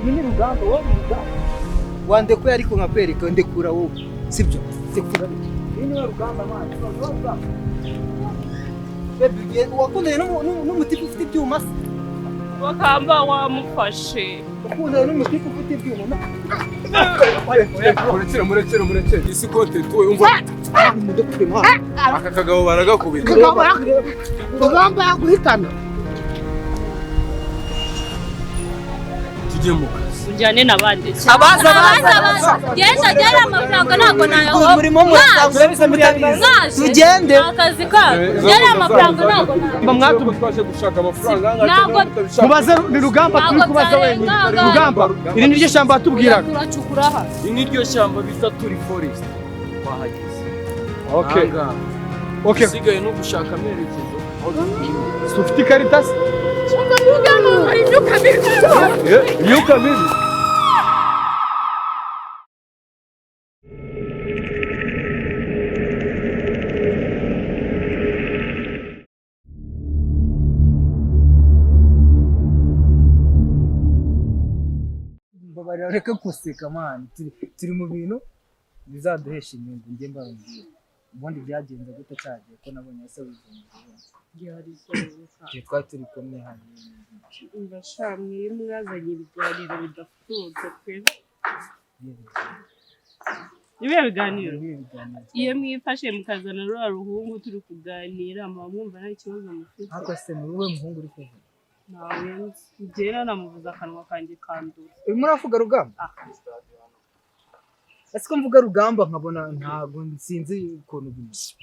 Uyu ni Rungamba wowe Rungamba. Wandekuye ariko nkakwereka ndekura wowe. Sibyo? Sekura. Uyu ni Rungamba mwana. Rungamba. Bebe wakundanye n'umutipe ufite ibyuma se? Bakamba wamufashe. Wakundanye n'umutipe ufite ibyuma. Murekere. Isi kote tuwe umva. Aka kagabo baragakubita. Rungamba yaguhitana. Tujye mu kazi. Ujyane nabandi. Abaza. Genda amafaranga ntabwo nayo. Murimo murasaza mutabizi. Tugende. Akazi ka. Genda amafaranga ntabwo nayo. Mwatu twaje gushaka amafaranga Ntabwo mubaze ni Rungamba turi kubaza wenyine. Rungamba iri ni ryo shyamba batubwiraga. turacukura aha. Iri ni ryo shyamba bita Turi Forste. Wahageze. Okay. Sigaye no gushaka amerekezo. Ufite ikarita se? Imyuka mibi. Mbabarira reka kuseka man. Turi mu bintu bizaduhesha inyungu nge mbabwira. Ubundi byagenze gute cyagiye ko nabonye ese wizunguye. Twari turi kumwe hano. Mbashamwe mwazanye ibiganiro bidafututse pe. Ibi biganiro. Iyo mwifashe mukazana rwa ruhungu turi kuganira mwumva nta kibazo mufite. Ariko se ni wowe muhungu uri kuvuga. Nawe ngera namuvuza akanwa kanjye kandura. Urimo uravuga Rungamba? Ese ko mvuga Rungamba nkabona ntago nsinzi ukuntu bimeze.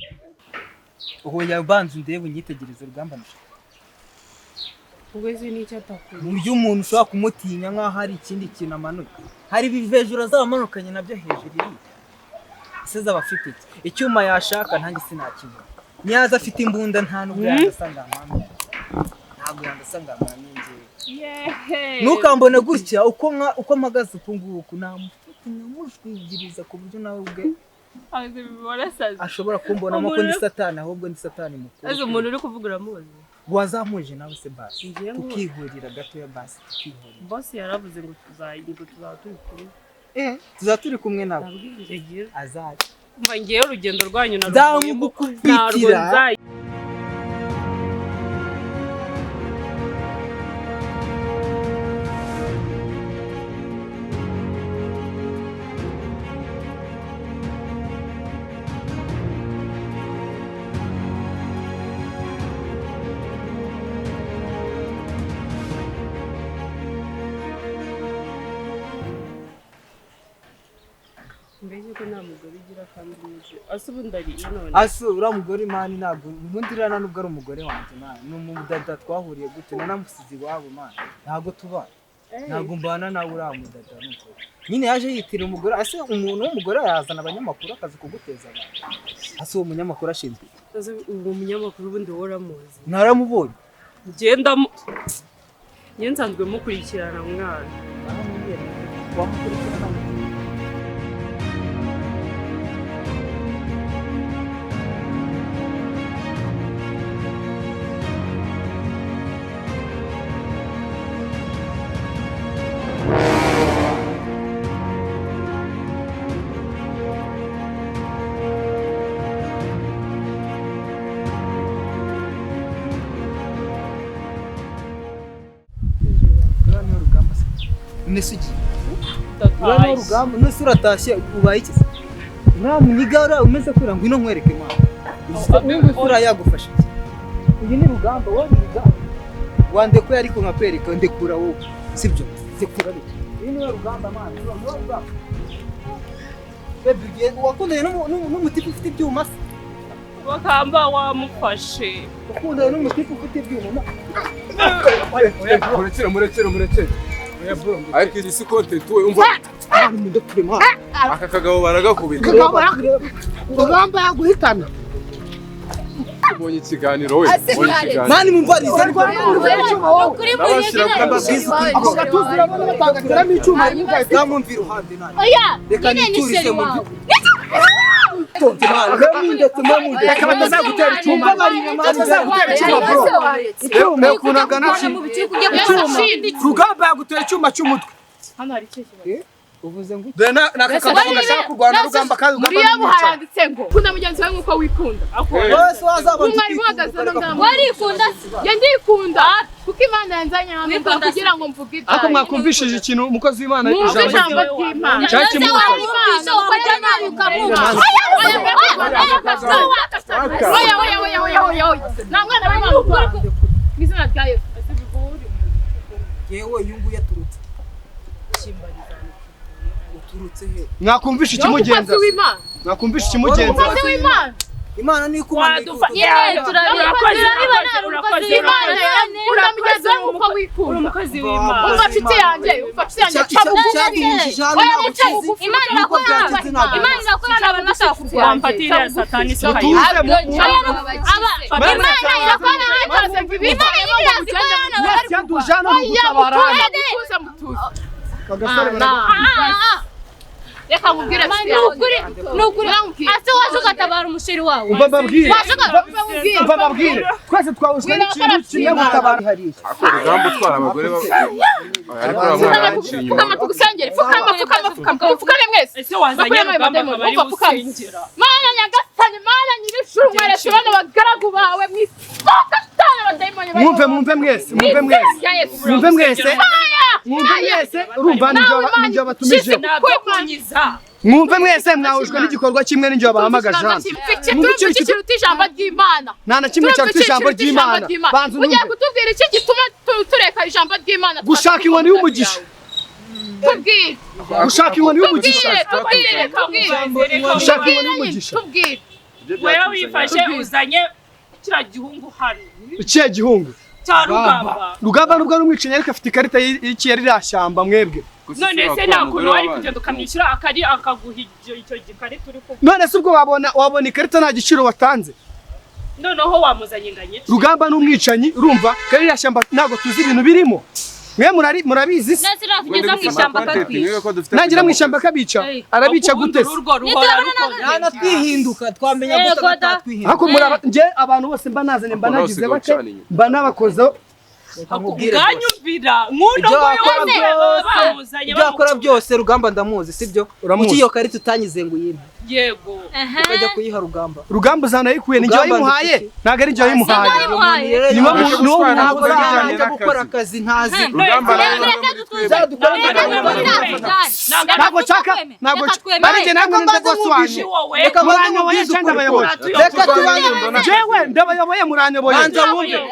Uho yabanze ndebe unyitegereza Rungamba nashaka. Ugeze n'icyo atakora. Buryo umuntu ushaka kumutinya nkaho hari ikindi kintu amanuka. Hari ibivejura zabamanukanye nabyo hejuru iri. Ese zabafite icyuma yashaka ntangi sinakibona. Niyaza afite imbunda nta nubwo yandasanga amami. Ntabwo yandasanga amami ngiye. Nukambone gutya uko mpagaze ukunguku namushwigiriza ku buryo nawe ubwe ashobora kumbonamo ko ndi satani ahubwo ndi satani mukuru. Ese umuntu uri kuvuga uramuzi? Wazamuje nawe se basi. Tukihurira gato ya basi tukihurira. Boss yaravuze ngo tuzaba turi kumwe. Tuzaba turi kumwe nawe. Ndabwije Azaje. Umva ngiye urugendo rwanyu na ndamugukubitira. Mbese ko nta mugore ugira kandi mwiza. Ase ubundi ari none. Ase uramugore mani ntabwo ubundi rana nubwo ari umugore wanjye mani. N'umudada twahuriye gute nanamusizi wabo mani. Ntago tuba. Ntago mbana nawe uramudada nuko. Nyine yaje yitira umugore ase umuntu w'umugore yazana abanyamakuru akazi kuguteza abantu. Ase uwo munyamakuru ashinzwe. Ase uwo munyamakuru ubundi woramuzi. Naramubonye. Genda nsanzwe mukurikirana mwana. Wamukurikirana Nesugi. Urano Rungamba nose uratashye ubaye iki? Uramunigara umeze kwira ngo ino nkwereke mwana. Ura yagufasha iki? Uyu ni Rungamba wowe Rungamba. Wandekuye ariko nkakwereka ndekura wowe. Sibyo? Sekura biki? Uyu ni Rungamba mwana. Rungamba. Bebe wakundanye n'umutipe ufite ibyuma se? Bakamba wamufashe. Wakundanye n'umutipe ufite ibyuma. Murekere. Ariko isi kote tuwe umva. Aka kagabo baragakubita. Rungamba yaguhitana. Ubonye ikiganiro we. Mani mumvarize ariko Kuri muri tuzirabona batangatiramo icyuma namumvira uruhande nayo. Oya. Reka niturise mu reka batazagutera icyuma. Rungamba yagutera icyuma cy'umutwe. hano hari icyo kibazo uvuze ngo dore nakakavuga gashaka kurwana Rugamba kandi muri yabo haranditse ngo kunda mugenzi wawe nkuko wikunda wese wazaba umwari muhagaze no ngamba warikunda ya ndikunda kuko Imana yanzanye hano kugira ngo mvuge ibyo ako mwakumvishije ikintu umukozi w'Imana ijambo ry'Imana cyaki mu oya namwana w'Imana ukora bizina rya Yesu yewe yungu yaturutse uturutse he mwakumvisha ikimugenza mwakumvisha ikimugenza Imana ni kumanika turabibona urukozi w'Imana uramugeze uko wikunda umukozi w'Imana umafite yanjye Imana irakora abantu bashaka kurwanya amfatira satani soka Imana irakora reka mubwire nukuri ase waje ugatabara umusheri wawe bababwire twese twawushwe n'ikintu kimwe gutabara Rugamba utwara abagore ariko uramwaciye inyuma tugusengere fukame mwese ese wazanye Rugamba bari gusengera Mana nyagasani Mana nyirishuru mweretse bana bagaragu bawe mwisoka cyane abadayimoni mwumve mwese urumva n'ibyo batumije mwumve mwese mwahujwe n'igikorwa kimwe n'injyo bahamagaje hano kiruta ijambo ry'Imana nta na kimwe cyaruta ijambo ry'Imana banza ugiye kutubwira iki gituma tureka ijambo ry'Imana gushaka inkoni y'umugisha tubwire gushaka inkoni y'umugisha gushaka inkoni y'umugisha tubwire wewe wifashe uzanye kira gihungu hano ikihe gihungu cya Rugamba nubwo ari umwicanyi ariko afite ikarita y'iki yari Ryanshyamba mwebwe none se nakuntu wari kugenda ukamwishyura akaguha icyo gikarita uri kuvuga none se ubwo wabona ikarita nta giciro watanze noneho wamuzanye nganye Rugamba n'umwicanyi urumva kandi Ryanshyamba ntabwo tuzi ibintu birimo mwe murabizi se kugeza mu ishyamba katwica nagira mu ishyamba kabica arabica gute se yana twihinduka twamenya gute tatwihinduka hako nje abantu bose mba nazanye mba nagize bake mba nabakoza ukanyumvira nkuno byakora byose Rugamba ndamuzi sibyo kuki iyo karita utanyize ngo uyimpe yego ukajya kuyiha Rugamba uzana yikuye ni njye wayimuhaye ntago ari njye wayimuhaye niwo muntu ajya gukora akazi ntazi ntabwo nshaka barenge namwe nze bosi wanjye reka muranyoboye cyangwa abayoboye reka tubanye jewe ndabayoboye muranyoboye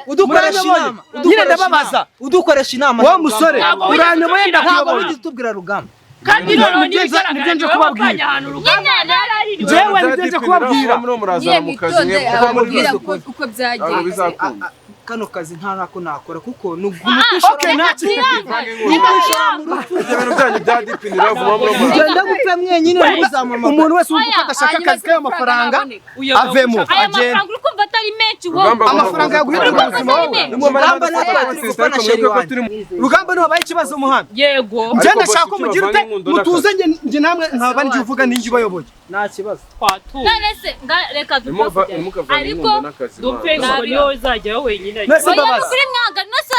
udukoresha inama nyine ndababaza udukoresha inama wowe musore uranyoboye ndakuyoboye tubwira Rugamba kandi none nibyo nje kubabwira jewe nibyo nje kubabwira murazana mu kazi uko byagiye kano kazi nta nako nakora kuko okay ugenda gupfa mwenyine muzamama umuntu wese wumva adashaka akazi k'ayo mafaranga avemo agenda ukumva atari menshi wowe amafaranga yaguhita mu buzima wowe Rugamba niho baye ikibazo umuhanda yego njye ndashaka ko mugira ute mutuze njye namwe nkaba ndi uvuga ninjye ubayoboye nta kibazo none se reka dupfa ariko dupfe niyo uzajyayo wenyine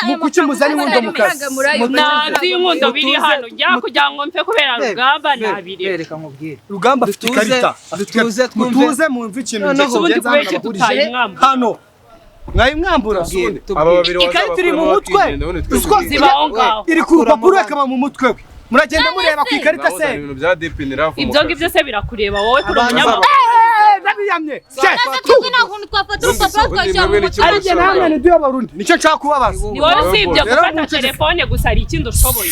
mukuki muzanye inkundo mu kazi ntazi inkundo biri hano njya kugira ngo mfe kubera Rugamba ntabiri reka nkubwire Rugamba afite ikarita mutuze mwumve ikintu hano mwayimwambura aba babiri ikarita iri mu mutwe iri ku rupapuro ikaba mu mutwe we muragenda mureba ku ikarita se ibyo ngibyo se birakureba wowe kuri umunyamakuru ndabiyamye ariko namwe ni byo barundi nicyo nshaka kubabaza ni wowe usibye gufata telefone gusa hari ikindi ushoboye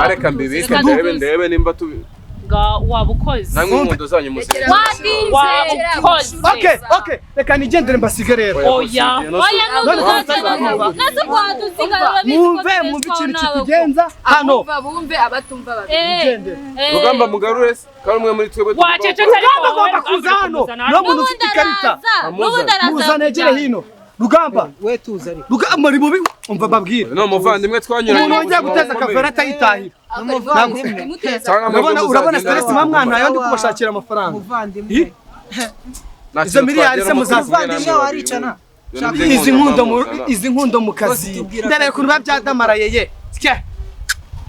reka mbibike ndebe nimba waba ukoze namwe inkundo zanyu museke wabukoze okay reka nigendere mbasige rero oya mwumve ikintu kitugenza hano bumve abatumva babiri Rugamba mugarure kandi umwe muri twebwe wacecetse ariko agomba kuza hano no muntu ufite ikarita muzanegere hino Rugamba we tuza ariko Rugamba ari mubi umva babwira no muvandimwe twanyuranye umuntu wajya guteza kavera atayitahira urabona stress mwana yo ndi kubashakira amafaranga muvandimwe izo miliyari se muvandimwe waricana izi nkundo mu kazi ndabere kuntu babyadamaraye ye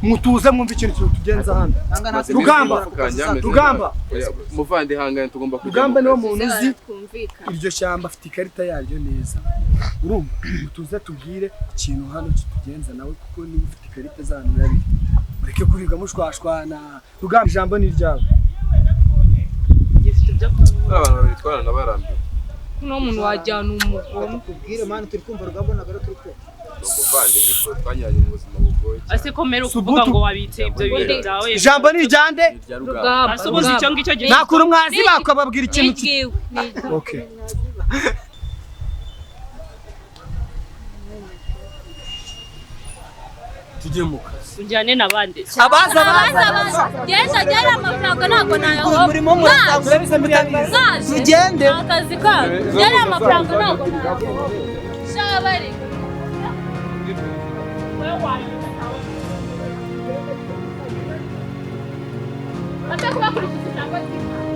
mutuze mwumve ikintu tugenza hano. Rugamba muvandi hangane tugomba kujya. Rugamba niwo muntu uzi iryo shyamba afite ikarita yaryo neza. Urumva mutuze tubwire ikintu hano kitugenza nawe kuko ni ufite ikarita z'ahantu bari. Mureke kuriga mushwashwana. Rugamba ijambo ni ryawe. Gifite ibyo kuvuga. Abantu babitwara nabarambiwe. Kuno muntu wajyana umugome. Tubwire mani turi kumva Rugamba nagara turi ko. Umuvandimwe twe twanyanye mu buzima bugoye. Ase komera ukuvuga ngo wabitse ibyo bintu byawe. Ijambo ni ijande. Rugamba. Asubuze icyo ngicyo gihe. Nakuru mwazi bakababwira ikintu. Okay. Tujye mu kazi. Ujyane nabandi. Abaza genda amafaranga ntabwo nayaho Murimo murasagura bisa mutabizi. Tugende. akazi kacu genda amafaranga ntabwo nayaho shabari Bakurikiza ijambo ry'Imana.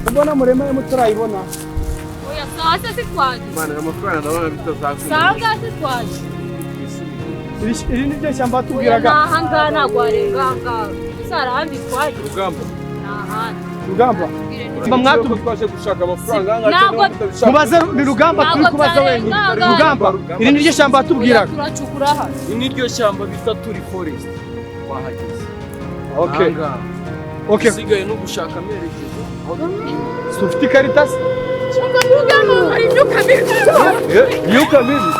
Ubona murema mutarayibona. Oya sasa sitwaje. Mana amafaranga ndabona bitazakunda. Sanga sitwaje. Iri ni ryo shyamba tubwiraga. Nahanga nagwarenganga. Sara handi twaje. Rugamba. Nahandi. Rugamba. Mwatu twaje gushaka amafaranga mubaze ni Rugamba turi kubaza wenyine. Rugamba iri ni ryo shyamba tubwiraga. Turacukura hano. Iri ni ryo shyamba bita Turi Foreste. Wahageze. Okay. Okay. Sigaye no gushaka amerekezo. Sufite ikarita se? Rugamba hari imyuka mibi. Imyuka mibi.